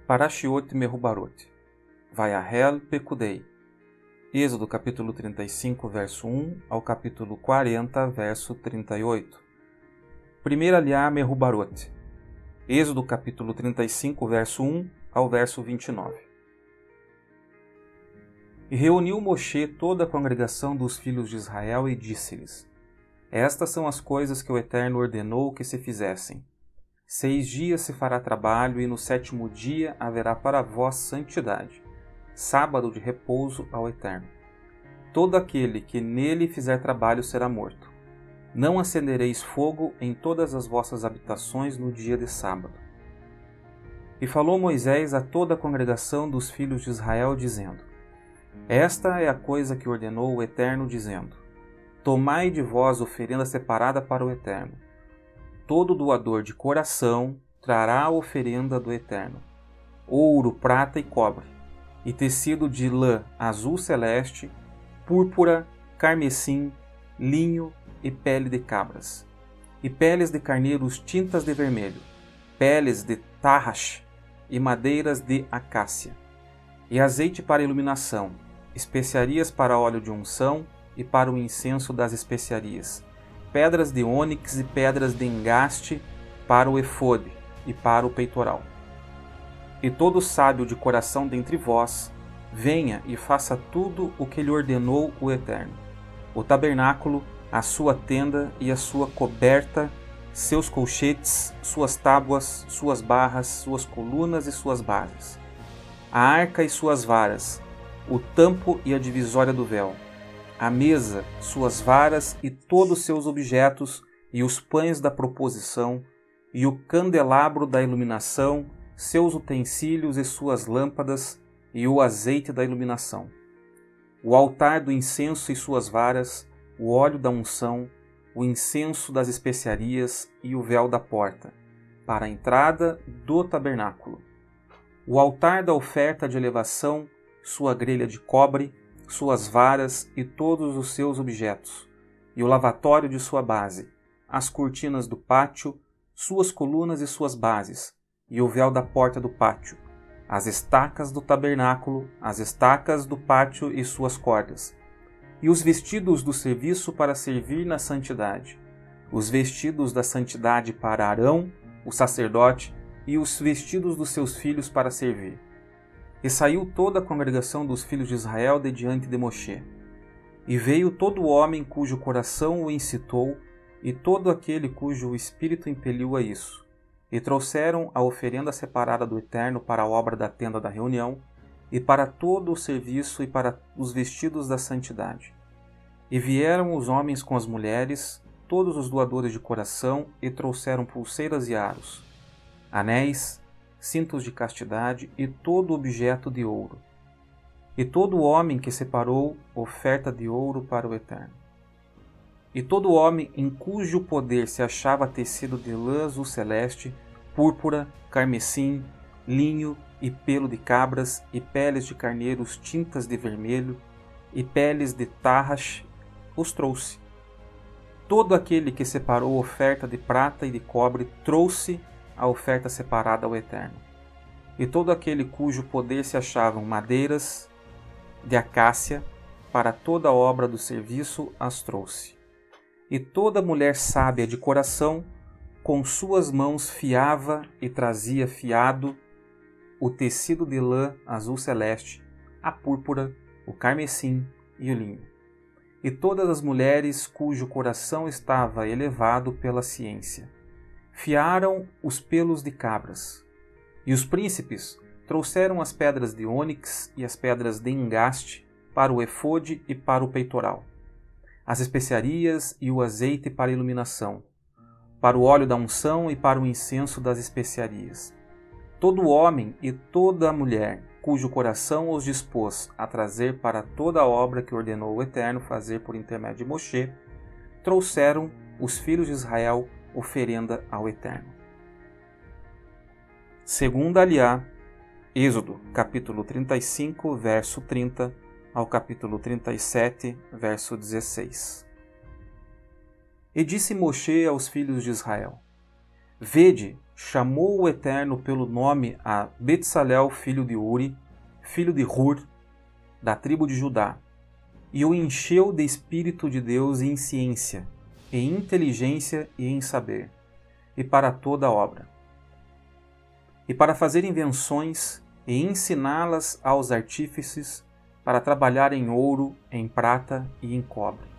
Parashiot Mehubarot, Vayahel Pekudei. Êxodo capítulo 35, verso 1 ao capítulo 40, verso 38. Primeira Aliá Mehubarot. Êxodo capítulo 35, verso 1 ao verso 29. E reuniu Moshe toda a congregação dos filhos de Israel e disse-lhes: Estas são as coisas que o Eterno ordenou que se fizessem. 6 dias se fará trabalho, e no 7º dia haverá para vós santidade, sábado de repouso ao Eterno. Todo aquele que nele fizer trabalho será morto. Não acendereis fogo em todas as vossas habitações no dia de sábado. E falou Moisés a toda a congregação dos filhos de Israel, dizendo: Esta é a coisa que ordenou o Eterno, dizendo: Tomai de vós oferenda separada para o Eterno. Todo doador de coração trará a oferenda do Eterno: ouro, prata e cobre, e tecido de lã azul celeste, púrpura, carmesim, linho e pele de cabras, e peles de carneiros tintas de vermelho, peles de tarrash e madeiras de acácia, e azeite para iluminação, especiarias para óleo de unção e para o incenso das especiarias, pedras de ônix e pedras de engaste para o efode e para o peitoral. E todo sábio de coração dentre vós, venha e faça tudo o que lhe ordenou o Eterno: o tabernáculo, a sua tenda e a sua coberta, seus colchetes, suas tábuas, suas barras, suas colunas e suas bases, a arca e suas varas, o tampo e a divisória do véu, a mesa, suas varas e todos seus objetos, e os pães da proposição, e o candelabro da iluminação, seus utensílios e suas lâmpadas, e o azeite da iluminação, o altar do incenso e suas varas, o óleo da unção, o incenso das especiarias e o véu da porta, para a entrada do tabernáculo, o altar da oferta de elevação, sua grelha de cobre, suas varas e todos os seus objetos, e o lavatório de sua base, as cortinas do pátio, suas colunas e suas bases, e o véu da porta do pátio, as estacas do tabernáculo, as estacas do pátio e suas cordas, e os vestidos do serviço para servir na santidade, os vestidos da santidade para Arão, o sacerdote, e os vestidos dos seus filhos para servir. E saiu toda a congregação dos filhos de Israel de diante de Moshe. E veio todo homem cujo coração o incitou, e todo aquele cujo espírito impeliu a isso. E trouxeram a oferenda separada do Eterno para a obra da tenda da reunião, e para todo o serviço e para os vestidos da santidade. E vieram os homens com as mulheres, todos os doadores de coração, e trouxeram pulseiras e aros, anéis, cintos de castidade e todo objeto de ouro. E todo homem que separou oferta de ouro para o Eterno. E todo homem em cujo poder se achava tecido de lã azul celeste, púrpura, carmesim, linho e pelo de cabras, e peles de carneiros tintas de vermelho, e peles de tarrash, os trouxe. Todo aquele que separou oferta de prata e de cobre trouxe a oferta separada ao Eterno. E todo aquele cujo poder se achavam madeiras de acácia para toda a obra do serviço as trouxe. E toda mulher sábia de coração com suas mãos fiava e trazia fiado o tecido de lã azul celeste, a púrpura, o carmesim e o linho. E todas as mulheres cujo coração estava elevado pela ciência fiaram os pelos de cabras. E os príncipes trouxeram as pedras de ônix e as pedras de engaste para o efode e para o peitoral, as especiarias e o azeite para a iluminação, para o óleo da unção e para o incenso das especiarias. Todo homem e toda mulher cujo coração os dispôs a trazer para toda a obra que ordenou o Eterno fazer por intermédio de Moshe, trouxeram os filhos de Israel oferenda ao Eterno. Segunda Aliá, Êxodo, capítulo 35, verso 30, ao capítulo 37, verso 16. E disse Moshe aos filhos de Israel: Vede, chamou o Eterno pelo nome a Betsalel, filho de Uri, filho de Hur, da tribo de Judá, e o encheu de Espírito de Deus em ciência, em inteligência e em saber, e para toda obra, e para fazer invenções e ensiná-las aos artífices para trabalhar em ouro, em prata e em cobre,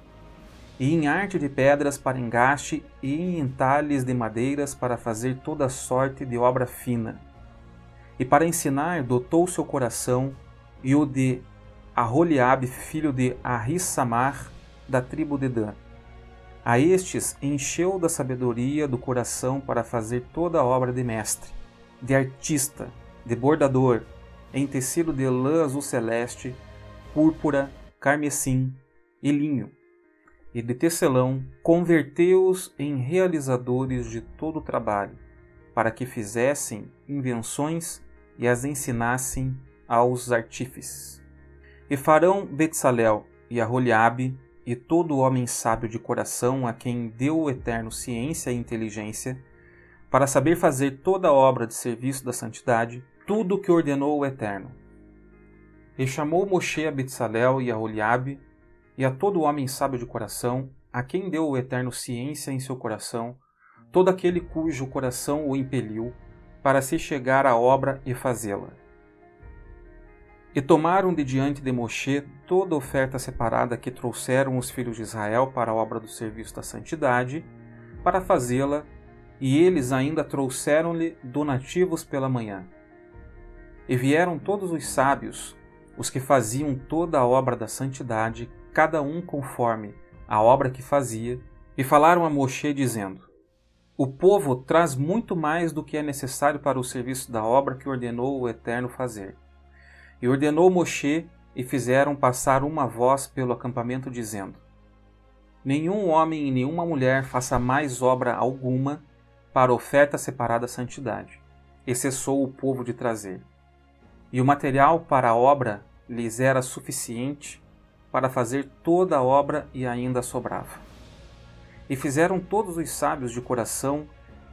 e em arte de pedras para engaste e em entalhes de madeiras para fazer toda sorte de obra fina. E para ensinar dotou seu coração e o de Aholiabe, filho de Ahissamar, da tribo de Dan. A estes encheu da sabedoria do coração para fazer toda a obra de mestre, de artista, de bordador, em tecido de lã azul celeste, púrpura, carmesim e linho, e de tecelão, converteu-os em realizadores de todo o trabalho, para que fizessem invenções e as ensinassem aos artífices. E farão Betsalel e Aholiabe e todo homem sábio de coração, a quem deu o Eterno ciência e inteligência, para saber fazer toda a obra de serviço da santidade, tudo o que ordenou o Eterno. E chamou Moshe a Betsalel e a Aholiabe, e a todo homem sábio de coração, a quem deu o Eterno ciência em seu coração, todo aquele cujo coração o impeliu, para se chegar à obra e fazê-la. E tomaram de diante de Moshe toda a oferta separada que trouxeram os filhos de Israel para a obra do serviço da santidade, para fazê-la, e eles ainda trouxeram-lhe donativos pela manhã. E vieram todos os sábios, os que faziam toda a obra da santidade, cada um conforme a obra que fazia, e falaram a Moshe, dizendo: O povo traz muito mais do que é necessário para o serviço da obra que ordenou o Eterno fazer. E ordenou Moshe, e fizeram passar uma voz pelo acampamento, dizendo: Nenhum homem e nenhuma mulher faça mais obra alguma para oferta separada à santidade. E cessou o povo de trazer. E o material para a obra lhes era suficiente para fazer toda a obra, e ainda sobrava. E fizeram todos os sábios de coração,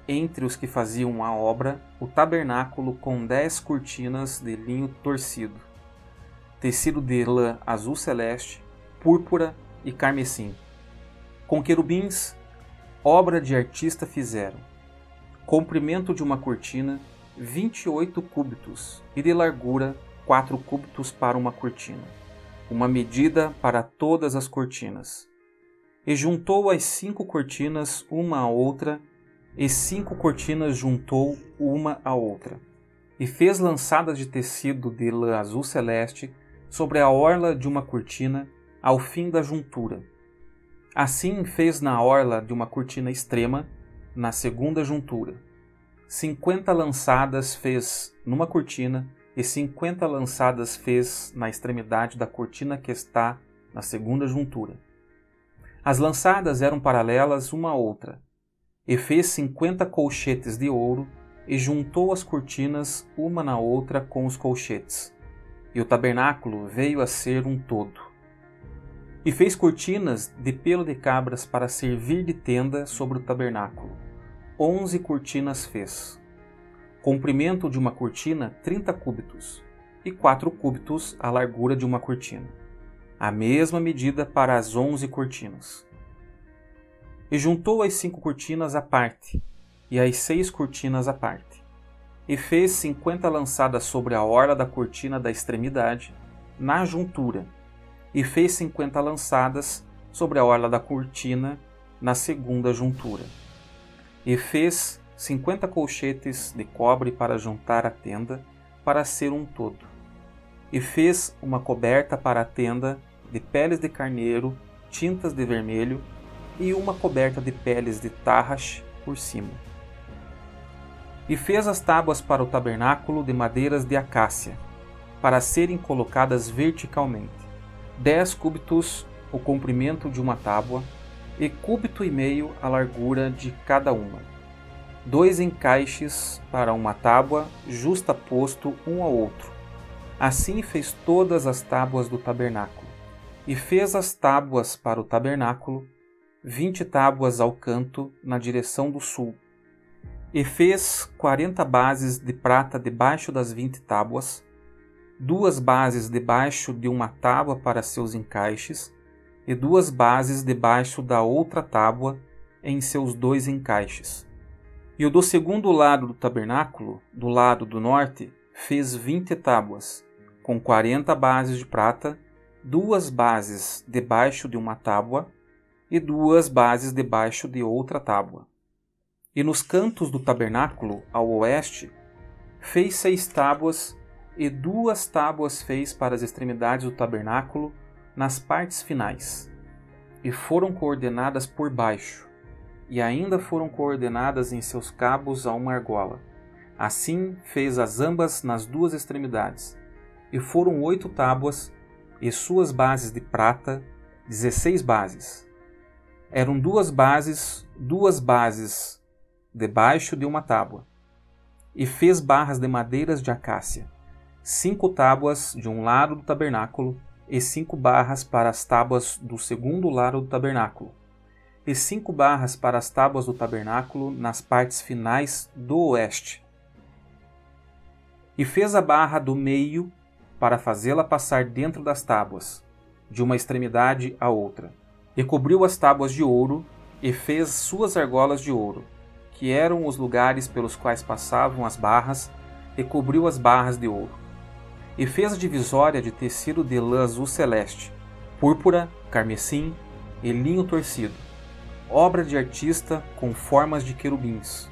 entre os que faziam a obra, o tabernáculo com 10 cortinas de linho torcido, tecido de lã azul celeste, púrpura e carmesim. Com querubins, obra de artista fizeram. Comprimento de uma cortina, 28 cúbitos, e de largura, 4 cúbitos para uma cortina, uma medida para todas as cortinas. E juntou as 5 cortinas uma à outra, e 5 cortinas juntou uma à outra. E fez lançadas de tecido de lã azul celeste sobre a orla de uma cortina, ao fim da juntura. Assim fez na orla de uma cortina extrema, na segunda juntura. 50 lançadas fez numa cortina, e 50 lançadas fez na extremidade da cortina que está na segunda juntura. As lançadas eram paralelas uma à outra, e fez 50 colchetes de ouro, e juntou as cortinas uma na outra com os colchetes. E o tabernáculo veio a ser um todo. E fez cortinas de pelo de cabras para servir de tenda sobre o tabernáculo. 11 cortinas fez. Comprimento de uma cortina, 30 cúbitos, e 4 cúbitos a largura de uma cortina. A mesma medida para as 11 cortinas. E juntou as 5 cortinas à parte, e as 6 cortinas à parte. E fez 50 lançadas sobre a orla da cortina da extremidade, na juntura, e fez 50 lançadas sobre a orla da cortina, na segunda juntura. E fez 50 colchetes de cobre para juntar a tenda, para ser um todo. E fez uma coberta para a tenda de peles de carneiro, tintas de vermelho, e uma coberta de peles de tarrax por cima. E fez as tábuas para o tabernáculo de madeiras de acácia, para serem colocadas verticalmente. 10 cúbitos o comprimento de uma tábua, e cúbito e meio a largura de cada uma. 2 encaixes para uma tábua, justaposto um ao outro. Assim fez todas as tábuas do tabernáculo. E fez as tábuas para o tabernáculo, 20 tábuas ao canto, na direção do sul, E fez 40 bases de prata debaixo das 20 tábuas, 2 bases debaixo de uma tábua para seus encaixes, e 2 bases debaixo da outra tábua em seus 2 encaixes. E o do segundo lado do tabernáculo, do lado do norte, fez 20 tábuas, com 40 bases de prata, 2 bases debaixo de uma tábua e 2 bases debaixo de outra tábua. E nos cantos do tabernáculo, ao oeste, fez 6 tábuas, e 2 tábuas fez para as extremidades do tabernáculo, nas partes finais. E foram coordenadas por baixo, e ainda foram coordenadas em seus cabos a uma argola. Assim fez as ambas nas 2 extremidades. E foram 8 tábuas, e suas bases de prata, 16 bases. Eram 2 bases debaixo de uma tábua, e fez barras de madeiras de acácia, 5 tábuas de um lado do tabernáculo, e 5 barras para as tábuas do segundo lado do tabernáculo, e 5 barras para as tábuas do tabernáculo nas partes finais do oeste. E fez a barra do meio para fazê-la passar dentro das tábuas, de uma extremidade à outra, e cobriu as tábuas de ouro, e fez suas argolas de ouro, que eram os lugares pelos quais passavam as barras, e cobriu as barras de ouro. E fez a divisória de tecido de lã azul celeste, púrpura, carmesim e linho torcido, obra de artista com formas de querubins.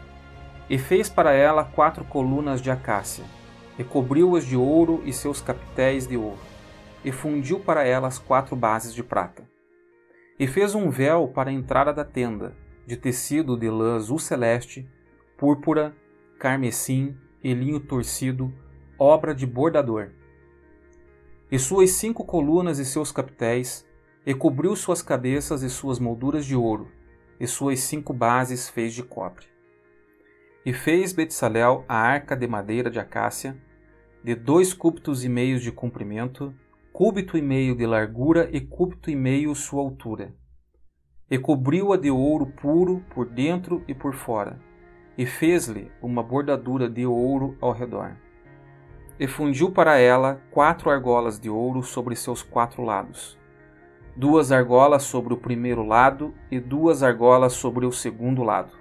E fez para ela 4 colunas de acácia, e cobriu-as de ouro e seus capitéis de ouro, e fundiu para elas 4 bases de prata. E fez um véu para a entrada da tenda, de tecido de lã azul celeste, púrpura, carmesim e linho torcido, obra de bordador. E suas 5 colunas e seus capitéis, e cobriu suas cabeças e suas molduras de ouro, e suas 5 bases fez de cobre. E fez Betsalel a arca de madeira de acácia, de 2 cúbitos e meio de comprimento, cúbito e meio de largura e cúbito e meio sua altura. E cobriu-a de ouro puro por dentro e por fora, e fez-lhe uma bordadura de ouro ao redor. E fundiu para ela 4 argolas de ouro sobre seus 4 lados, 2 argolas sobre o primeiro lado e 2 argolas sobre o segundo lado.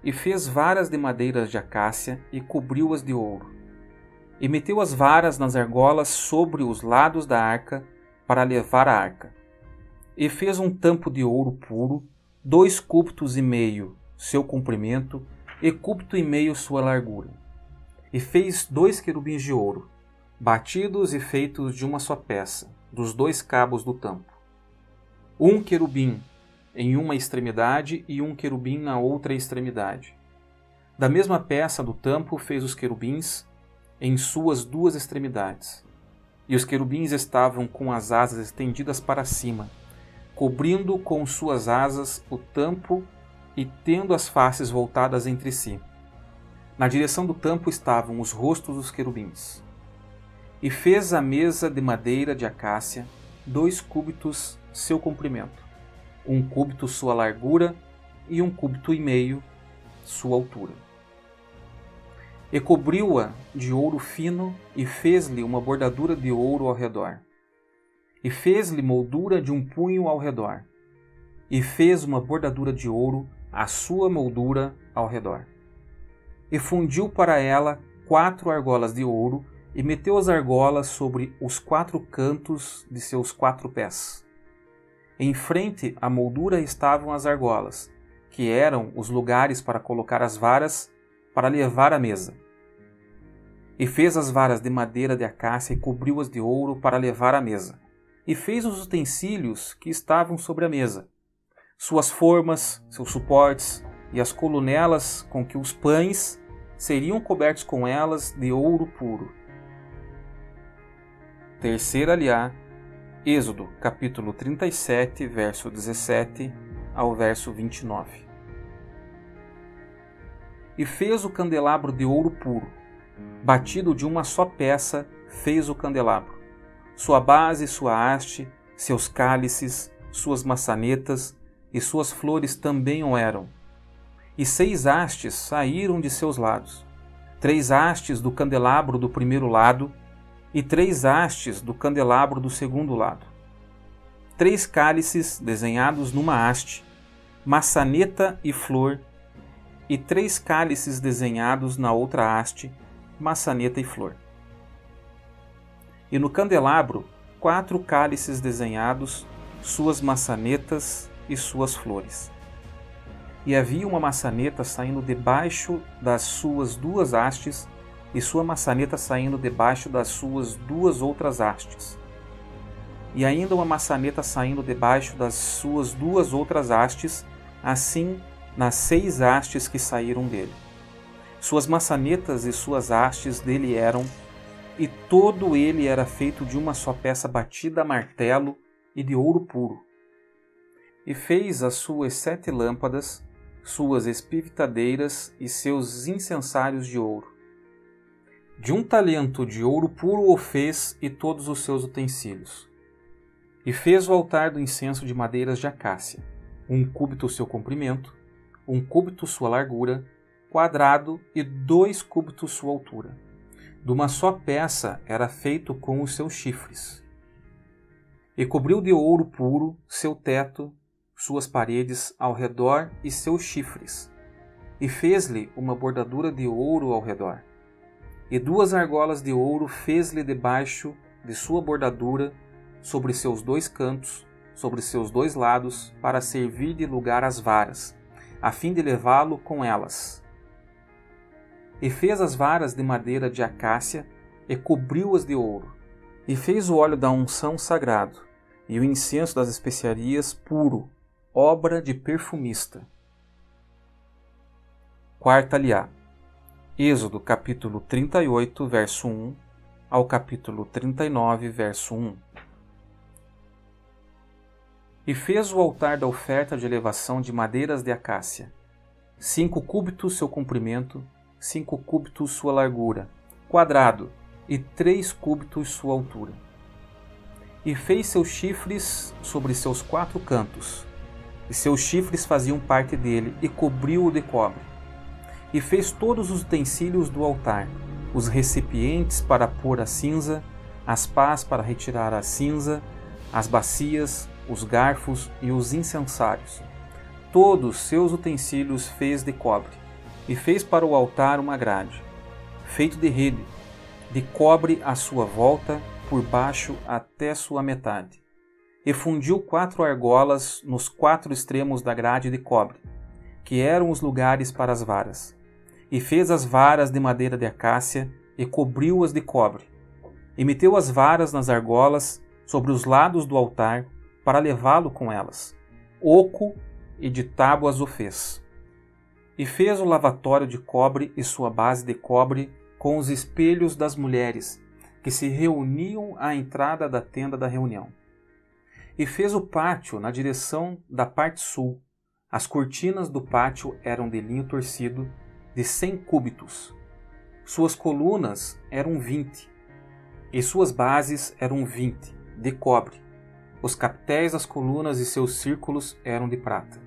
E fez varas de madeiras de acácia e cobriu-as de ouro. E meteu as varas nas argolas sobre os lados da arca para levar a arca. E fez um tampo de ouro puro, 2 cúbitos e meio seu comprimento e cúbito e meio sua largura. E fez 2 querubins de ouro, batidos e feitos de uma só peça, dos 2 cabos do tampo. Um querubim em uma extremidade e um querubim na outra extremidade. Da mesma peça do tampo fez os querubins em suas 2 extremidades. E os querubins estavam com as asas estendidas para cima, cobrindo com suas asas o tampo e tendo as faces voltadas entre si. Na direção do tampo estavam os rostos dos querubins. E fez a mesa de madeira de acácia, 2 cúbitos seu comprimento, 1 cúbito sua largura e 1 cúbito e meio sua altura. E cobriu-a de ouro fino e fez-lhe uma bordadura de ouro ao redor. E fez-lhe moldura de um punho ao redor. E fez uma bordadura de ouro a sua moldura ao redor. E fundiu para ela 4 argolas de ouro e meteu as argolas sobre os 4 cantos de seus 4 pés. Em frente à moldura estavam as argolas, que eram os lugares para colocar as varas para levar a mesa. E fez as varas de madeira de acácia e cobriu-as de ouro para levar a mesa. E fez os utensílios que estavam sobre a mesa, suas formas, seus suportes e as colunelas com que os pães seriam cobertos com elas de ouro puro. Terceira aliá, Êxodo, capítulo 37, verso 17 ao verso 29. E fez o candelabro de ouro puro, batido de uma só peça, fez o candelabro. Sua base, sua haste, seus cálices, suas maçanetas e suas flores também o eram. E 6 hastes saíram de seus lados, 3 hastes do candelabro do primeiro lado, e 3 hastes do candelabro do segundo lado. 3 cálices desenhados numa haste, maçaneta e flor, e 3 cálices desenhados na outra haste, maçaneta e flor. E no candelabro, 4 cálices desenhados, suas maçanetas e suas flores. E havia uma maçaneta saindo debaixo das suas 2 hastes, e sua maçaneta saindo debaixo das suas 2 outras hastes. E ainda uma maçaneta saindo debaixo das suas 2 outras hastes, assim nas 6 hastes que saíram dele. Suas maçanetas e suas hastes dele eram, e todo ele era feito de uma só peça batida a martelo e de ouro puro. E fez as suas 7 lâmpadas, suas espivitadeiras e seus incensários de ouro. De 1 talento de ouro puro o fez e todos os seus utensílios. E fez o altar do incenso de madeiras de acácia, 1 cúbito o seu comprimento, 1 cúbito sua largura, quadrado, e 2 cúbitos sua altura. De uma só peça era feito com os seus chifres. E cobriu de ouro puro seu teto, suas paredes ao redor e seus chifres. E fez-lhe uma bordadura de ouro ao redor. E 2 argolas de ouro fez-lhe debaixo de sua bordadura, sobre seus 2 cantos, sobre seus 2 lados, para servir de lugar às varas, a fim de levá-lo com elas. E fez as varas de madeira de acácia, e cobriu-as de ouro. E fez o óleo da unção sagrado, e o incenso das especiarias puro, obra de perfumista. 4ª liá. Êxodo capítulo 38, verso 1, ao capítulo 39, verso 1. E fez o altar da oferta de elevação de madeiras de acácia, 5 cúbitos seu comprimento, 5 cúbitos sua largura, quadrado, e 3 cúbitos sua altura. E fez seus chifres sobre seus 4 cantos, e seus chifres faziam parte dele, e cobriu-o de cobre. E fez todos os utensílios do altar, os recipientes para pôr a cinza, as pás para retirar a cinza, as bacias, os garfos e os incensários. Todos seus utensílios fez de cobre, e fez para o altar uma grade, feito de rede, de cobre à sua volta, por baixo até sua metade. E fundiu 4 argolas nos 4 extremos da grade de cobre, que eram os lugares para as varas. E fez as varas de madeira de acácia, e cobriu-as de cobre. E meteu as varas nas argolas, sobre os lados do altar, para levá-lo com elas. Oco e de tábuas o fez. E fez o lavatório de cobre e sua base de cobre com os espelhos das mulheres, que se reuniam à entrada da tenda da reunião. E fez o pátio na direção da parte sul. As cortinas do pátio eram de linho torcido, de 100 cúbitos. Suas colunas eram 20, e suas bases eram 20, de cobre. Os capitéis das colunas e seus círculos eram de prata.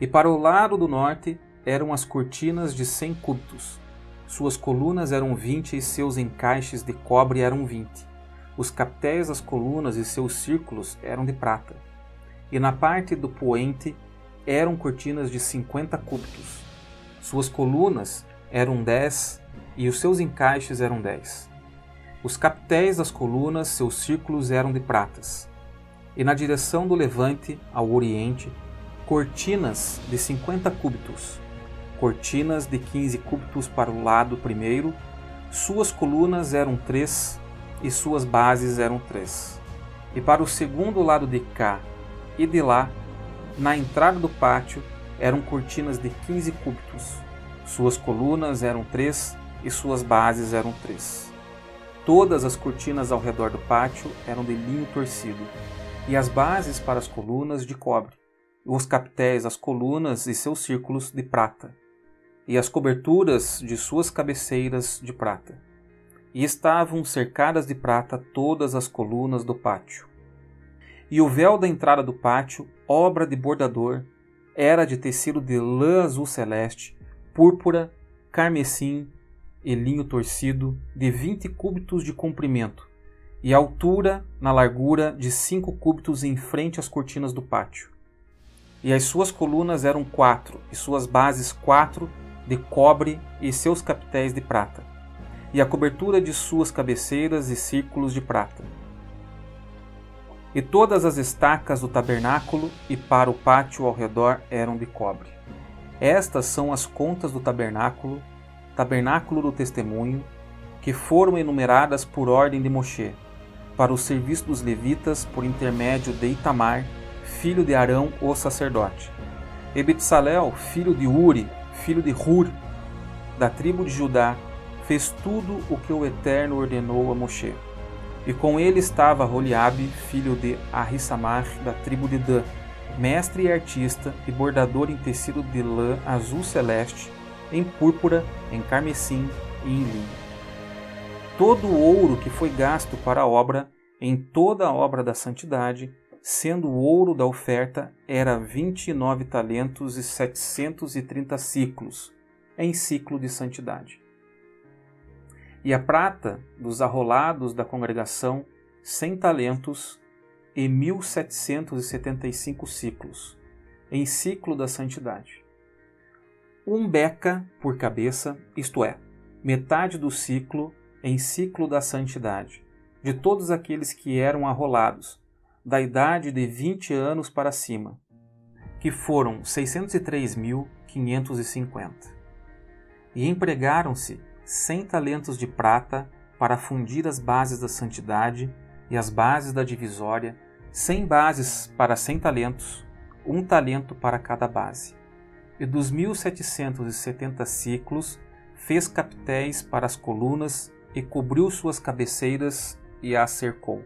E para o lado do norte eram as cortinas de 100 cúbitos. Suas colunas eram 20 e seus encaixes de cobre eram 20. Os capitéis das colunas e seus círculos eram de prata. E na parte do poente eram cortinas de 50 cúbitos. Suas colunas eram 10 e os seus encaixes eram 10. Os capitéis das colunas, seus círculos eram de pratas. E na direção do levante, ao oriente, cortinas de 50 cúbitos, cortinas de 15 cúbitos para o lado primeiro, suas colunas eram 3 e suas bases eram 3. E para o segundo lado de cá e de lá, na entrada do pátio, eram cortinas de 15 cúbitos, suas colunas eram 3 e suas bases eram 3. Todas as cortinas ao redor do pátio eram de linho torcido, e as bases para as colunas de cobre, os capitéis, as colunas e seus círculos de prata, e as coberturas de suas cabeceiras de prata. E estavam cercadas de prata todas as colunas do pátio. E o véu da entrada do pátio, obra de bordador, era de tecido de lã azul celeste, púrpura, carmesim e linho torcido, de 20 cúbitos de comprimento, e altura na largura de 5 cúbitos em frente às cortinas do pátio. E as suas colunas eram 4, e suas bases 4, de cobre e seus capitéis de prata, e a cobertura de suas cabeceiras e círculos de prata. E todas as estacas do tabernáculo e para o pátio ao redor eram de cobre. Estas são as contas do tabernáculo, tabernáculo do testemunho, que foram enumeradas por ordem de Moshe, para o serviço dos levitas por intermédio de Itamar, filho de Arão, o sacerdote. E Betsalel, filho de Uri, filho de Hur, da tribo de Judá, fez tudo o que o Eterno ordenou a Moshe. E com ele estava Holiabe, filho de Ahissamar, da tribo de Dan, mestre e artista e bordador em tecido de lã azul celeste, em púrpura, em carmesim e em linho. Todo o ouro que foi gasto para a obra, em toda a obra da santidade, sendo o ouro da oferta, era 29 talentos e 730 ciclos, em ciclo de santidade. E a prata dos arrolados da congregação, 100 talentos e 1.775 ciclos, em ciclo da santidade. 1 beca por cabeça, isto é, metade do ciclo em ciclo da santidade, de todos aqueles que eram arrolados, da idade de 20 anos para cima, que foram 603.550. E empregaram-se 100 talentos de prata para fundir as bases da santidade e as bases da divisória, 100 bases para 100 talentos, 1 talento para cada base. E dos 1.770 ciclos, fez capitéis para as colunas e cobriu suas cabeceiras e as cercou.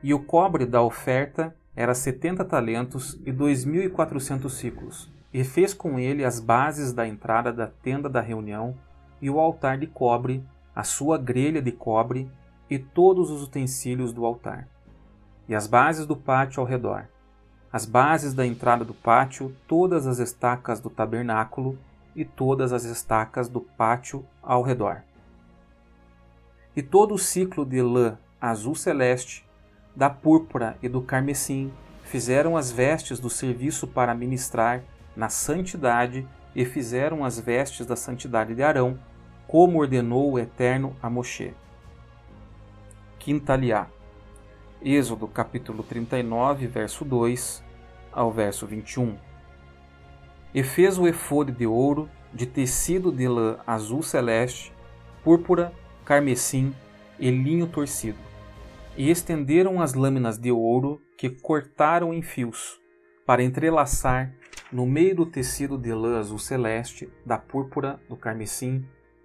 E o cobre da oferta era 70 talentos e 2.400 ciclos, e fez com ele as bases da entrada da tenda da reunião, e o altar de cobre, a sua grelha de cobre, e todos os utensílios do altar, e as bases do pátio ao redor, as bases da entrada do pátio, todas as estacas do tabernáculo, e todas as estacas do pátio ao redor. E todo o ciclo de lã azul celeste, da púrpura e do carmesim, fizeram as vestes do serviço para ministrar na santidade, e fizeram as vestes da santidade de Arão, como ordenou o Eterno a Moshe. Quintaliá. Êxodo capítulo 39, verso 2 ao verso 21. E fez o efode de ouro, de tecido de lã azul celeste, púrpura, carmesim e linho torcido. E estenderam as lâminas de ouro que cortaram em fios, para entrelaçar no meio do tecido de lã azul celeste, da púrpura, do carmesim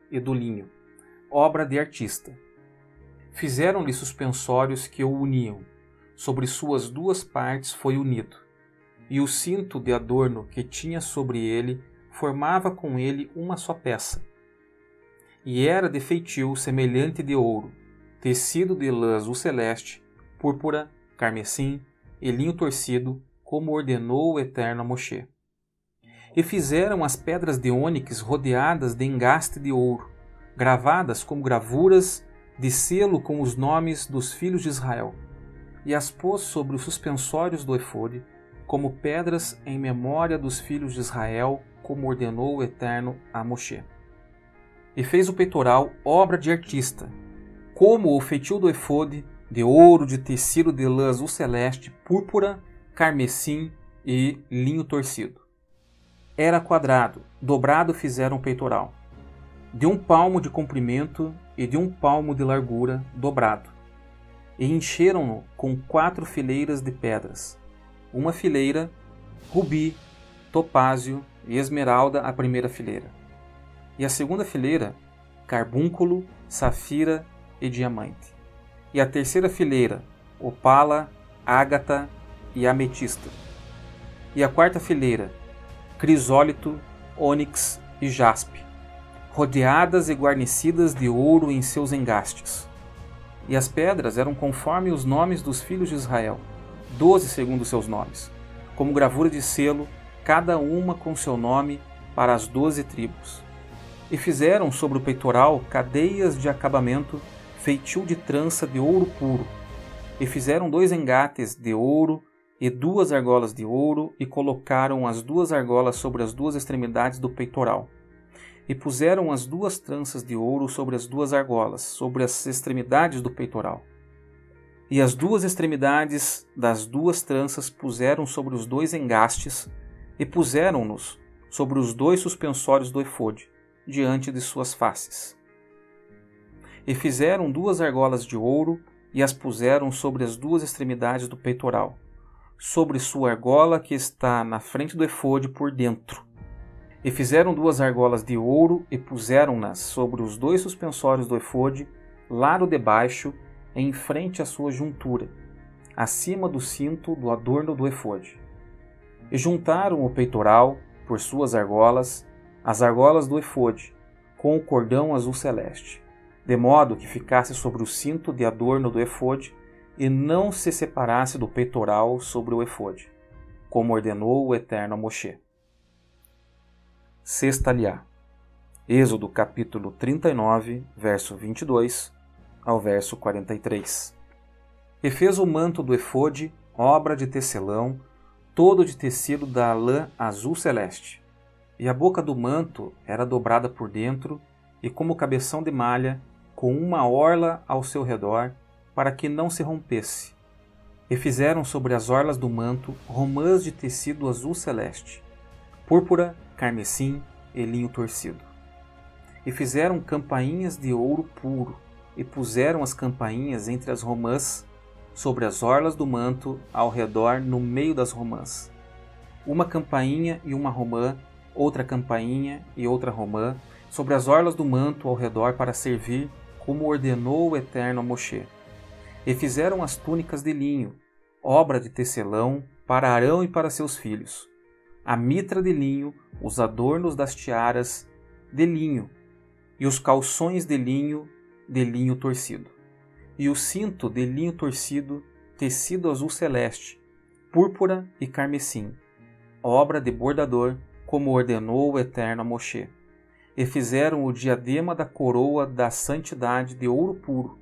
e do linho, obra de artista. Fizeram-lhe suspensórios que o uniam, sobre suas duas partes foi unido, e o cinto de adorno que tinha sobre ele formava com ele uma só peça. E era de feitio semelhante de ouro, tecido de lã azul celeste, púrpura, carmesim e linho torcido, como ordenou o Eterno a Moshe. E fizeram as pedras de ônix rodeadas de engaste de ouro, gravadas como gravuras de selo com os nomes dos filhos de Israel, e as pôs sobre os suspensórios do efode, como pedras em memória dos filhos de Israel, como ordenou o Eterno a Moshe. E fez o peitoral obra de artista, como o feitio do efode, de ouro, de tecido de lã azul celeste, púrpura, carmesim e linho torcido. Era quadrado, dobrado fizeram o peitoral, de 1 palmo de comprimento e de 1 palmo de largura, dobrado. E encheram-no com 4 fileiras de pedras. Uma fileira, rubi, topázio e esmeralda a primeira fileira. E a segunda fileira, carbúnculo, safira e diamante. E a terceira fileira, opala, ágata e ametista. E a quarta fileira, crisólito, ônix e jaspe, rodeadas e guarnecidas de ouro em seus engastes. E as pedras eram conforme os nomes dos filhos de Israel, 12 segundo seus nomes, como gravura de selo, cada uma com seu nome para as 12 tribos. E fizeram sobre o peitoral cadeias de acabamento feitio de trança de ouro puro. E fizeram 2 engates de ouro e 2 argolas de ouro, e colocaram as 2 argolas sobre as 2 extremidades do peitoral. E puseram as 2 tranças de ouro sobre as 2 argolas, sobre as extremidades do peitoral. E as 2 extremidades das 2 tranças puseram sobre os 2 engastes, e puseram-nos sobre os 2 suspensórios do efode, diante de suas faces. E fizeram 2 argolas de ouro, e as puseram sobre as 2 extremidades do peitoral, sobre sua argola que está na frente do efode por dentro. E fizeram 2 argolas de ouro, e puseram-nas sobre os 2 suspensórios do efode, lado de baixo, em frente à sua juntura, acima do cinto do adorno do efode. E juntaram o peitoral, por suas argolas, as argolas do efode, com o cordão azul celeste, de modo que ficasse sobre o cinto de adorno do efode, e não se separasse do peitoral sobre o efode, como ordenou o Eterno a Moshe. Sexta Aliá. Êxodo capítulo 39, verso 22 ao verso 43. E fez o manto do efode, obra de tecelão, todo de tecido da lã azul celeste. E a boca do manto era dobrada por dentro, e como cabeção de malha, com uma orla ao seu redor, para que não se rompesse. E fizeram sobre as orlas do manto romãs de tecido azul celeste, púrpura, carmesim e linho torcido. E fizeram campainhas de ouro puro, e puseram as campainhas entre as romãs, sobre as orlas do manto, ao redor, no meio das romãs. Uma campainha e uma romã, outra campainha e outra romã, sobre as orlas do manto ao redor, para servir, como ordenou o Eterno a Moshe. E fizeram as túnicas de linho, obra de tecelão, para Arão e para seus filhos. A mitra de linho, os adornos das tiaras de linho, e os calções de linho torcido. E o cinto de linho torcido, tecido azul celeste, púrpura e carmesim, obra de bordador, como ordenou o Eterno a Moshe. E fizeram o diadema da coroa da santidade de ouro puro,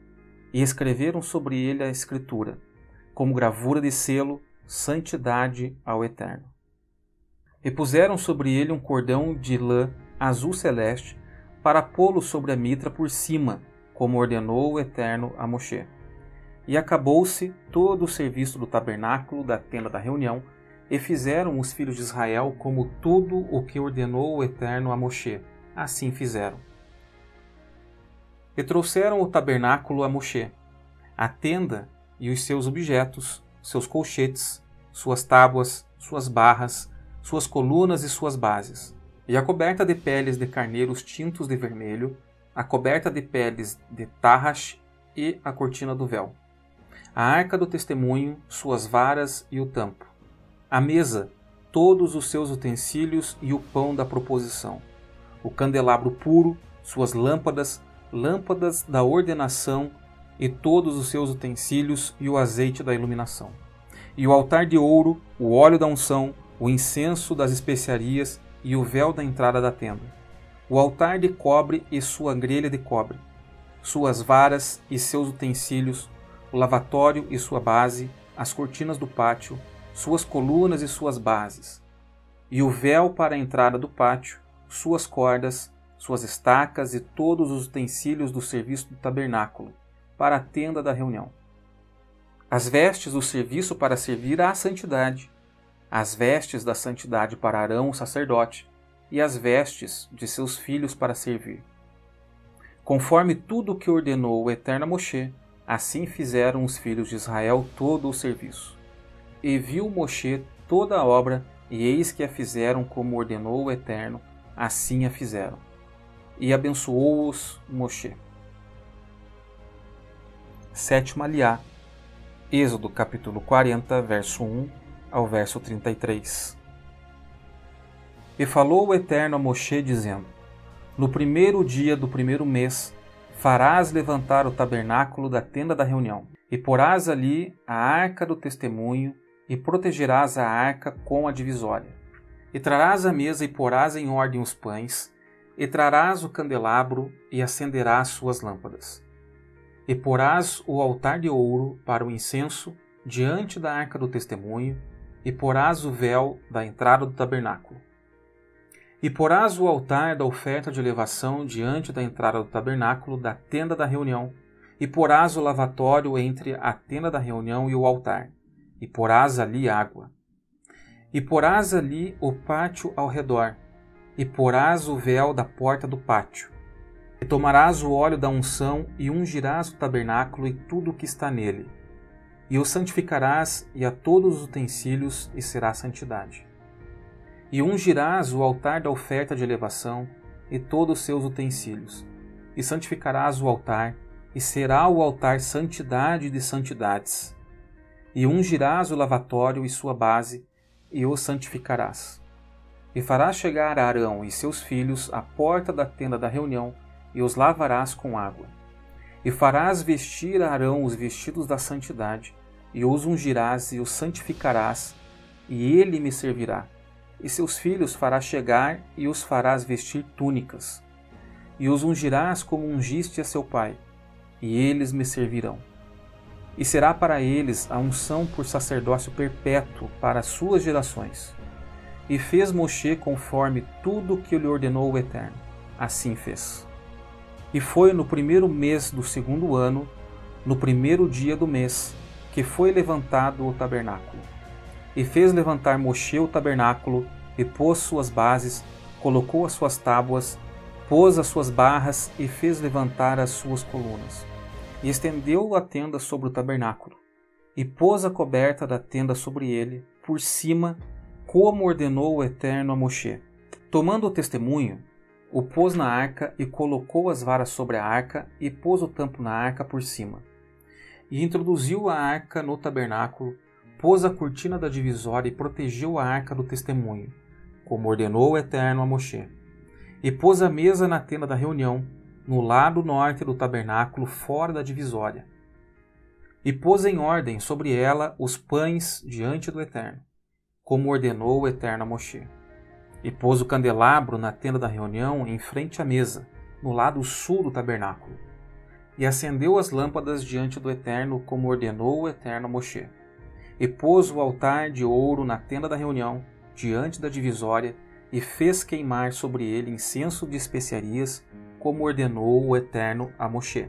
e escreveram sobre ele a escritura, como gravura de selo, santidade ao Eterno. E puseram sobre ele um cordão de lã azul celeste, para pô-lo sobre a mitra por cima, como ordenou o Eterno a Moshe. E acabou-se todo o serviço do tabernáculo da tenda da reunião, e fizeram os filhos de Israel como tudo o que ordenou o Eterno a Moshe. Assim fizeram. E trouxeram o tabernáculo a Moshe, a tenda e os seus objetos, seus colchetes, suas tábuas, suas barras, suas colunas e suas bases, e a coberta de peles de carneiros tintos de vermelho, a coberta de peles de tarrax e a cortina do véu, a arca do testemunho, suas varas e o tampo, a mesa, todos os seus utensílios e o pão da proposição, o candelabro puro, suas lâmpadas, lâmpadas da ordenação e todos os seus utensílios e o azeite da iluminação, e o altar de ouro, o óleo da unção, o incenso das especiarias e o véu da entrada da tenda, o altar de cobre e sua grelha de cobre, suas varas e seus utensílios, o lavatório e sua base, as cortinas do pátio, suas colunas e suas bases, e o véu para a entrada do pátio, suas cordas, suas estacas e todos os utensílios do serviço do tabernáculo, para a tenda da reunião. As vestes do serviço para servir à santidade, as vestes da santidade para Arão, o sacerdote, e as vestes de seus filhos para servir. Conforme tudo o que ordenou o Eterno a Moshe, assim fizeram os filhos de Israel todo o serviço. E viu Moshe toda a obra, e eis que a fizeram como ordenou o Eterno, assim a fizeram. E abençoou-os Moshe. Sétima Aliá. Êxodo capítulo 40, verso 1 ao verso 33. E falou o Eterno a Moshe, dizendo: No primeiro dia do primeiro mês, farás levantar o tabernáculo da tenda da reunião, e porás ali a arca do testemunho, e protegerás a arca com a divisória. E trarás a mesa e porás em ordem os pães, e trarás o candelabro e acenderás suas lâmpadas. E porás o altar de ouro para o incenso diante da arca do testemunho, e porás o véu da entrada do tabernáculo. E porás o altar da oferta de elevação diante da entrada do tabernáculo da tenda da reunião, e porás o lavatório entre a tenda da reunião e o altar, e porás ali água. E porás ali o pátio ao redor, e porás o véu da porta do pátio. E tomarás o óleo da unção e ungirás o tabernáculo e tudo o que está nele. E o santificarás e a todos os utensílios, e será santidade. E ungirás o altar da oferta de elevação e todos os seus utensílios. E santificarás o altar, e será o altar santidade de santidades. E ungirás o lavatório e sua base, e o santificarás. E farás chegar Arão e seus filhos à porta da tenda da reunião, e os lavarás com água. E farás vestir a Arão os vestidos da santidade, e os ungirás e os santificarás, e ele me servirá. E seus filhos farás chegar e os farás vestir túnicas. E os ungirás como ungiste a seu pai, e eles me servirão. E será para eles a unção por sacerdócio perpétuo para as suas gerações. E fez Moshe conforme tudo o que lhe ordenou o Eterno. Assim fez. E foi no primeiro mês do segundo ano, no primeiro dia do mês, que foi levantado o tabernáculo. E fez levantar Moshe o tabernáculo, e pôs suas bases, colocou as suas tábuas, pôs as suas barras, e fez levantar as suas colunas. E estendeu a tenda sobre o tabernáculo, e pôs a coberta da tenda sobre ele, por cima, como ordenou o Eterno a Moshe. Tomando o testemunho, o pôs na arca, e colocou as varas sobre a arca, e pôs o tampo na arca por cima. E introduziu a arca no tabernáculo, pôs a cortina da divisória e protegeu a arca do testemunho, como ordenou o Eterno a Moshe. E pôs a mesa na tenda da reunião, no lado norte do tabernáculo, fora da divisória. E pôs em ordem sobre ela os pães diante do Eterno, como ordenou o Eterno a Moshe. E pôs o candelabro na tenda da reunião em frente à mesa, no lado sul do tabernáculo. E acendeu as lâmpadas diante do Eterno, como ordenou o Eterno a Moshe. E pôs o altar de ouro na tenda da reunião, diante da divisória, e fez queimar sobre ele incenso de especiarias, como ordenou o Eterno a Moshe.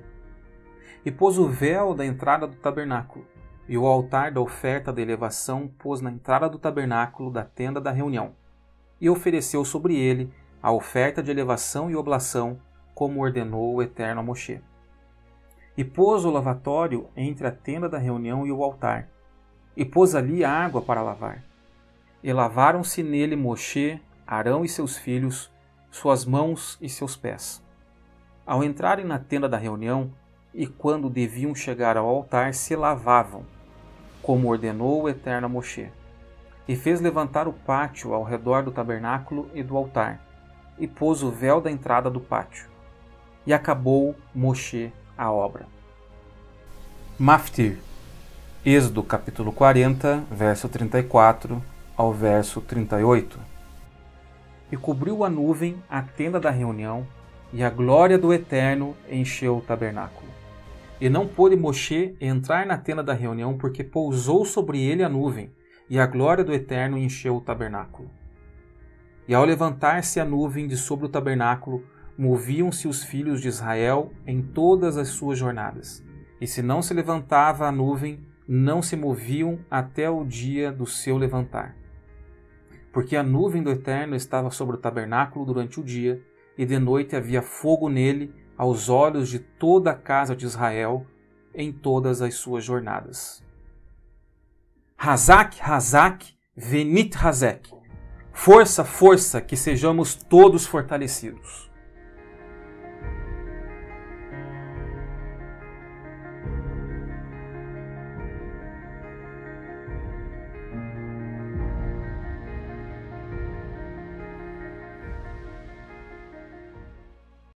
E pôs o véu da entrada do tabernáculo, e o altar da oferta da elevação pôs na entrada do tabernáculo da tenda da reunião, e ofereceu sobre ele a oferta de elevação e oblação, como ordenou o Eterno a Moshe. E pôs o lavatório entre a tenda da reunião e o altar, e pôs ali água para lavar. E lavaram-se nele Moshe, Arão e seus filhos, suas mãos e seus pés. Ao entrarem na tenda da reunião, e quando deviam chegar ao altar, se lavavam, como ordenou o Eterno a Moshe. E fez levantar o pátio ao redor do tabernáculo e do altar, e pôs o véu da entrada do pátio. E acabou Moshe a obra. Maftir, Êxodo capítulo 40, verso 34 ao verso 38. E cobriu a nuvem a tenda da reunião, e a glória do Eterno encheu o tabernáculo. E não pôde Moshe entrar na tenda da reunião, porque pousou sobre ele a nuvem, e a glória do Eterno encheu o tabernáculo. E ao levantar-se a nuvem de sobre o tabernáculo, moviam-se os filhos de Israel em todas as suas jornadas. E se não se levantava a nuvem, não se moviam até o dia do seu levantar. Porque a nuvem do Eterno estava sobre o tabernáculo durante o dia, e de noite havia fogo nele aos olhos de toda a casa de Israel em todas as suas jornadas. Hazak, Hazak, Venit Hazek. Força, força, que sejamos todos fortalecidos.